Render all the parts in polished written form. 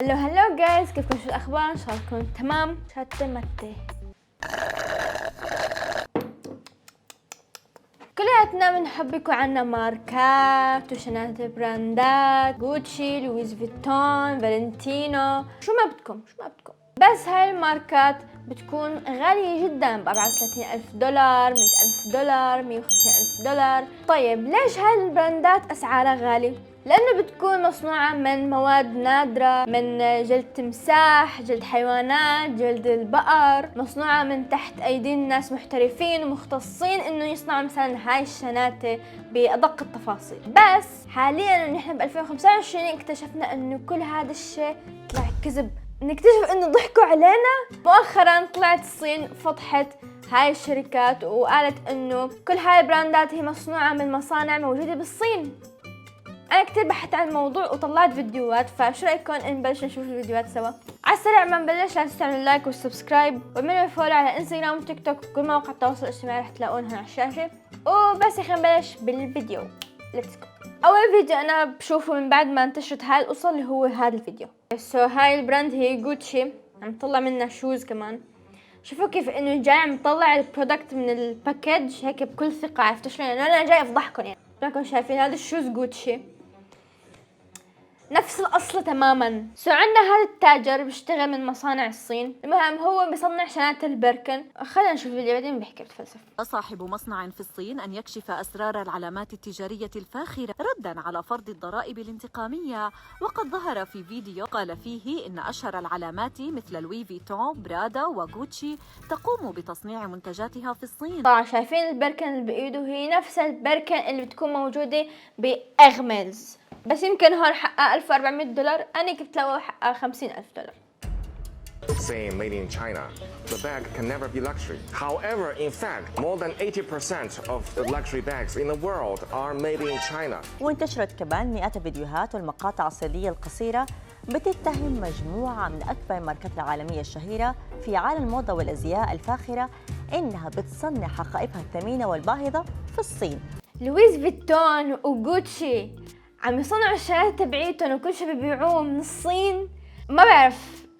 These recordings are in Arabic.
هلو جايز، كيفكم؟ شو الاخبار؟ ان شاء الله تكونوا تمام. شاتة متى كلياتنا بنحب يكون عنا ماركات وشنات براندات، غوتشي، لويس فيتون، فالنتينو، شو ما بدكم. بس هاي الماركات بتكون غالية جدا، $34,000، $100,000، $150,000. طيب ليش هاي البراندات اسعارها غالية؟ لأنه بتكون مصنوعة من مواد نادرة، من جلد تمساح، جلد حيوانات، جلد البقر، مصنوعة من تحت أيدي ناس محترفين ومختصين إنه يصنعوا مثلا هاي الشناتة بأدق التفاصيل. بس حاليا نحن ب 2025 اكتشفنا إنه كل هذا الشيء طلع كذب، نكتشف إنه ضحكوا علينا. مؤخرا طلعت الصين فضحت هاي الشركات وقالت إنه كل هاي البراندات هي مصنوعة من مصانع موجودة بالصين. انا كتير بحثت عن الموضوع وطلعت فيديوهات، فشو رايكم نبلش نشوف الفيديوهات سوا؟ على السريع ما نبلش، لا تنسوا تعملوا لايك والسبسكرايب واعملوا فولو على انستغرام وتيك توك وكل مواقع التواصل الاجتماعي رح تلاقونها على الشاشه. وبس خلينا نبلش بالفيديو. ليتس جو. اول فيديو انا بشوفه من بعد ما انتشرت هاي القصه اللي هو هذا الفيديو. هاي البراند هي غوتشي، عم تطلع منها شوز كمان. شوفوا كيف انه جاي عم يطلع البرودكت من الباكج هيك بكل ثقه. عرفتوا شلون؟ انا جاي افضحكم يعني. راكم شايفين هذا الشوز غوتشي نفس الاصل تماما. عندنا هذا التاجر بيشتغل من مصانع الصين. المهم هو بيصنع شنات البركن. خلينا نشوف الفيديو بعدين بحكي بتفلسف. صاحب مصنع في الصين أن يكشف أسرار العلامات التجارية الفاخرة ردا على فرض الضرائب الانتقامية. وقد ظهر في فيديو قال فيه إن أشهر العلامات مثل لوي فيتون، برادا وغوتشي تقوم بتصنيع منتجاتها في الصين. طبعا شايفين البركن اللي بإيده هي نفس البركن اللي بتكون موجودة بأغمز، بس يمكن هون حقها $1,400. أنا كنت لو حقها $50,000. Saying made in China, the bag can never be luxury. However, in fact, more than 80% of the luxury bags in the world are made in China. وانتشرت كمان مئات الفيديوهات والمقاطع الصينية القصيرة بتتهم مجموعة من أكبر الماركات العالمية الشهيرة في عالم الموضة والأزياء الفاخرة إنها بتصنع حقائبها الثمينة والباهظة في الصين. لويس فيتون وغوتشي عم يصنعوا الشنطات تبعيتهم وكل شيء بيبيعوه من الصين.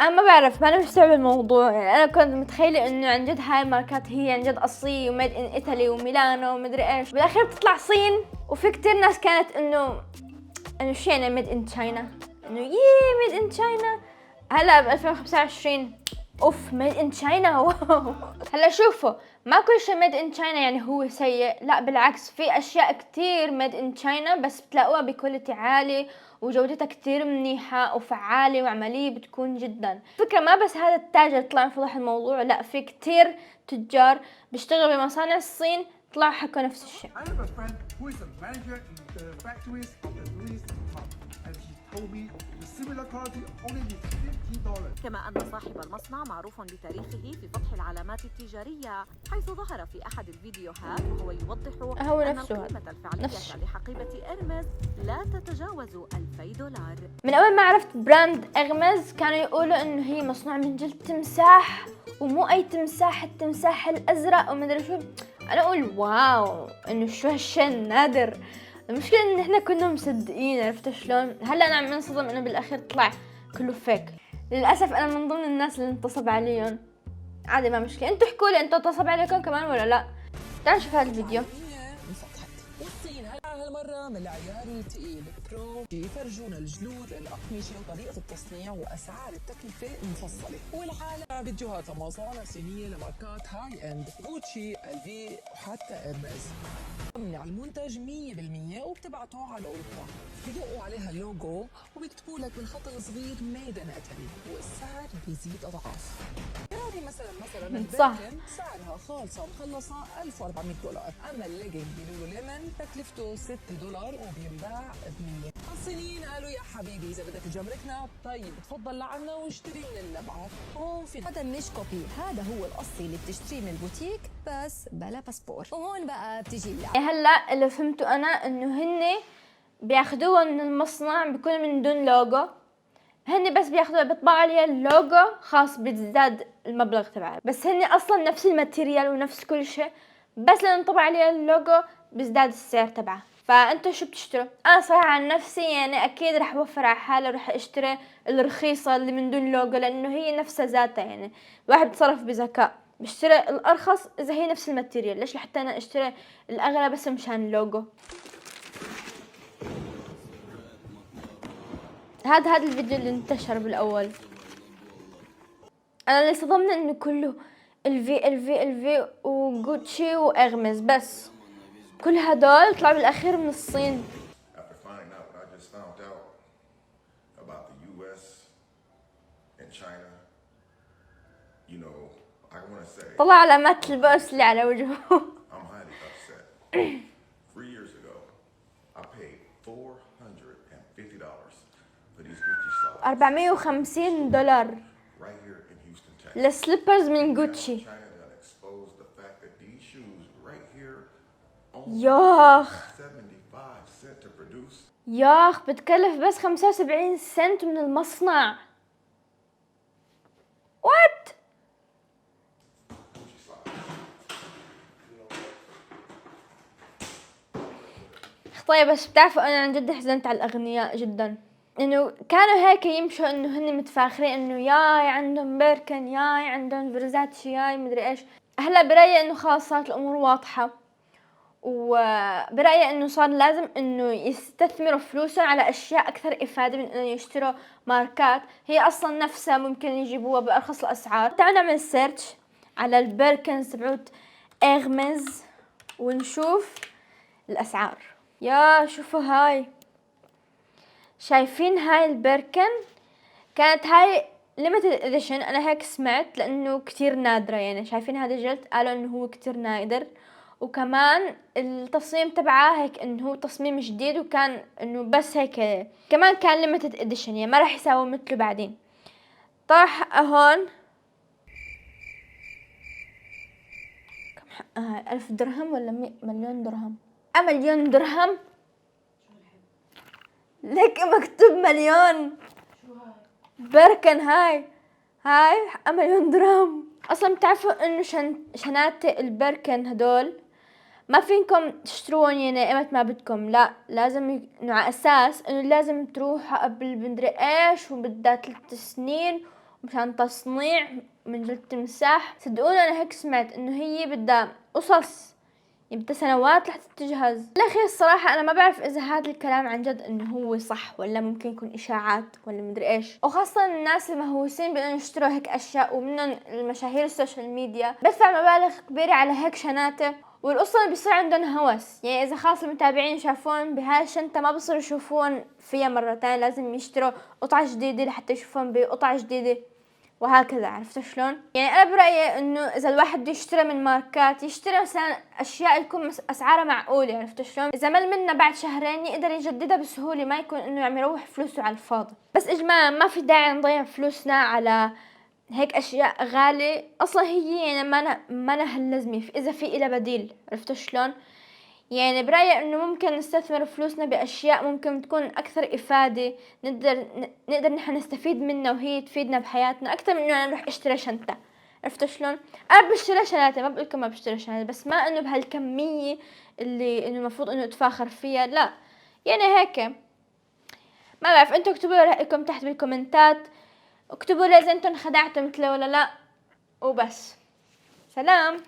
انا ما بعرف، ما انا مستوعبه الموضوع. يعني انا كنت متخيله انه عن جد هاي الماركات هي عن جد اصليه وميد ان ايطالي وميلانو ومدري ايش، بالاخير بتطلع صين. وفي كتير ناس كانت انه شو يعني ميد ان تشاينا، انه ميد ان تشاينا. هلا ب 2025 اوف ميد ان تشاينا. واو. هلا شوفوا، ما كل شيء ميد ان تشاينا يعني هو سيء، لا بالعكس، في اشياء كتير ميد ان تشاينا بس بتلاقوها بكواليتي عالي وجودتها كتير منيحة وفعالة وعملية بتكون جدا. فكرة ما بس هذا التاجر طلع يفضح الموضوع، لا في كتير تجار بيشتغلوا بمصانع الصين طلعوا حكوا نفس الشيء. كما أن صاحب المصنع معروف بتاريخه في فتح العلامات التجارية، حيث ظهر في أحد الفيديوهات وهو يوضح أن القيمة الفعلية لحقيبة إرمز لا تتجاوز $2,000. من أول ما عرفت براند إرمز كانوا يقولوا إنه هي مصنوعة من جلد تمساح، ومو أي تمساح، التمساح الأزرق ومدري شو. أنا أقول واو إنه شو هالشيء النادر. المشكلة إن إحنا كنا مصدقين. عرفت شلون؟ هلا أنا عم ننصدم إنه بالأخير طلع كله فيك. للأسف أنا من ضمن الناس اللي انتصب عليهم. عادي ما مشكلة، انتوا احكوا لي انتوا انتصب عليكم كمان ولا لا. تعالوا نشوف هذا الفيديو. والصين هالمرة من العيار الثقيل برو يفرجونا الجلود، الأقمشة وطريقة التصنيع وأسعار التكلفة المفصلة. والحالة فيديوهات مصانع صينية لماركات هاي اند، غوتشي، الفي وحتى إرمز. من على المنتج 100% وبتبعتوه على أوروبا، بدقوا عليها اللوجو وبيكتبوا لك بالخط الصغير ميد ان ايطالي، والسعر بيزيد أضعاف. يعني مثلا البركن سعرها خالصة مخلصة $1,400، أما الليجنج بلولو ليمون تكلفته $6 وبينباع ب100. الصينيين قالوا يا حبيبي إذا بدك تجمركنا طيب تفضل لعنا واشتري من النبعة. هون في هذا مش كوبي، هذا هو الأصلي اللي بتشتريه من البوتيك بس بلا باسبور. وهون بقى بتجي هلا اللي فهمته أنا إنه هن بياخدوها من المصنع بيكون من دون لوجو. هن بس بياخدوها بيطبعوا عليها اللوجو خاص بيزداد المبلغ تبعها، بس هن أصلا نفس الماتيريال ونفس كل شيء، بس لما نطبع عليها اللوجو بيزداد السعر تبعها. فانتوا شو بتشتروا؟ انا صراحة عن نفسي يعني اكيد رح اوفر على حالي ورح اشتري الرخيصة اللي من دون لوجو، لانه هي نفسها ذاتها يعني الواحد بتصرف بذكاء، بشتري الارخص اذا هي نفس الماتيريال. ليش لحتى انا اشتري الاغلى بس مشان اللوجو؟ هذا الفيديو اللي انتشر بالاول. انا اللي صدمني انه كله الفي وجوتشي واغمز، بس كل هدول طلعوا بالاخير من الصين. After finding out what I just found out about the U.S. and China, you know, I want to say طلع علامات البؤس اللي على وجهه. I'm highly upset. 3 years ago, I paid $450 for these Gucci slides $450 right here in Houston, Texas. لسليبرز من جوتشي. China done exposed the fact that these shoes right here only ياخ 75 cents to produce. ياخ بتكلف بس 75 سنت من المصنع. وات؟ طيب بس بتعرفوا انا عن جد حزنت على الاغنياء جدا، انه كانوا هيك يمشوا انه هن متفاخرين انه ياي عندهم بيركن، ياي عندهم فيرزاتشي، ياي مدري ايش. هلا برايي انه خلاص صارت الامور واضحة، وبرأيي انه صار لازم انه يستثمروا فلوسهم على اشياء اكثر افادة من انه يشتروا ماركات هي اصلا نفسها ممكن يجيبوها بارخص الاسعار. تعالوا نعمل سيرش على البيركنز تبعوت اغمز ونشوف الاسعار. يا شوفوا هاي، شايفين هاي البيركن؟ كانت هاي ليميتد اديشن، انا هيك سمعت لانه كتير نادرة يعني. شايفين هذا الجلد؟ قالوا انه هو كتير نادر، وكمان التصميم تبعه هيك انه هو تصميم جديد، وكان انه بس هيك كمان كان ليميتد اديشن يعني ما راح يساوي مثله بعدين. طرح هون كم حقها؟ 1000 درهم ولا مليون درهم؟ مليون درهم؟ ليك مكتوب مليون. بركن هاي حقها مليون درهم. اصلا بتعرفوا انه شنات البركن هدول ما فينكم تشتروهم يعني ايمت ما بدكم، لا لازم انه على اساس انه لازم تروح قبل مدري ايش وبدها 3 سنين مشان تصنيع من جلد تمساح. صدقوني انا هيك سمعت انه هي بدها قصص يعني بدها سنوات لحتى تجهز. بالاخير الصراحة انا ما بعرف اذا هذا الكلام عن جد انه هو صح ولا ممكن يكون اشاعات ولا مدري ايش، وخاصة الناس المهووسين بانه يشتروا هيك اشياء ومنهم المشاهير السوشيال ميديا بدفع مبالغ كبيرة على هيك شناتة، والقصة بيصير عندهم هوس يعني. اذا خاص المتابعين شافون بهاي الشنطة ما بصيروا يشوفون فيها مرة تانية، لازم يشتروا قطعة جديدة لحتى يشوفون بقطعة جديدة وهكذا. عرفتوا شلون؟ يعني انا برأيي انه اذا الواحد بده يشتري من ماركات يشتري مثلا اشياء يكون اسعارها معقولة. عرفتوا شلون؟ اذا مل منها بعد شهرين يقدر يجددها بسهولة، ما يكون انه عم يروح فلوسه على الفاضي. بس اجمالا ما في داعي نضيع فلوسنا على هيك اشياء غالية اصلا هي يعني ما هاللزمة اذا في إلها بديل. عرفتوا شلون؟ يعني برأيي انه ممكن نستثمر فلوسنا باشياء ممكن تكون اكثر افادة، نقدر نحن نستفيد منها وهي تفيدنا بحياتنا اكثر من انه انا نروح اشتري شنطة. عرفتوا شلون؟ انا بشتري شنطة، ما بقولكم ما بشتري شنطة، بس ما انه بهالكمية اللي انه المفروض انه اتفاخر فيها، لا يعني هيك. ما بعرف، انتوا اكتبوا لي رأيكم تحت بالكومنتات، اكتبوا لي اذا انتوا انخدعتوا مثلي ولا لا، وبس. سلام.